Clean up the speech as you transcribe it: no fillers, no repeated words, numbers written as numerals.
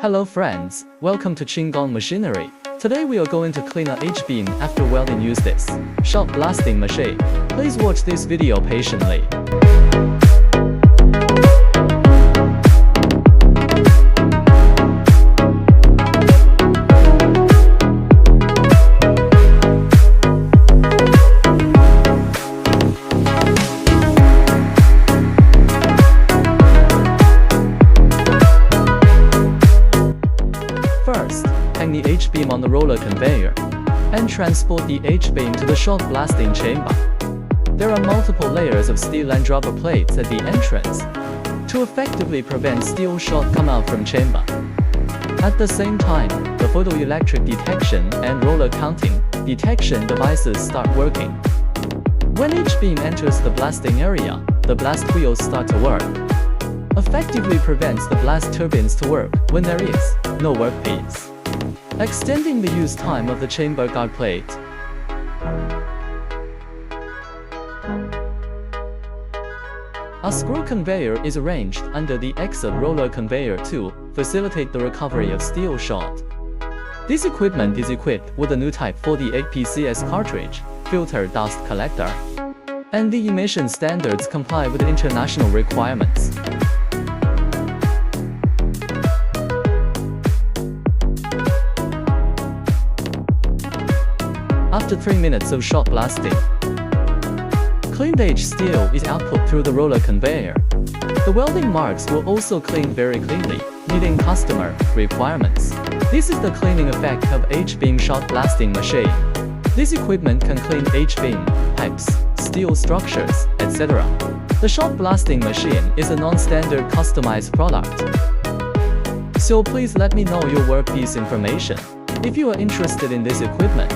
Hello friends, welcome to QINGGONG Machinery. Today we are going to clean a H-beam after welding use this shot blasting machine. Please watch this video patiently. First, hang the H-beam on the roller conveyor and transport the H-beam to the shot blasting chamber. There are multiple layers of steel and rubber plates at the entrance to effectively prevent steel shot come out from chamber. At the same time, the photoelectric detection and roller counting detection devices start working. When H-beam enters the blasting area, the blast wheels start to work. Effectively prevents the blast turbines to work when there is no workpiece, extending the use time of the chamber guard plate. A screw conveyor is arranged under the exit roller conveyor to facilitate the recovery of steel shot. This equipment is equipped with a new Type 48 PCS cartridge, filter dust collector, and the emission standards comply with international requirements. After 3 minutes of shot blasting, cleaned H steel is output through the roller conveyor. The welding marks will also clean very cleanly, meeting customer requirements. This is the cleaning effect of H-beam shot blasting machine. This equipment can clean H-beam, pipes, steel structures, etc. The shot blasting machine is a non-standard customized product. So please let me know your workpiece information. If you are interested in this equipment,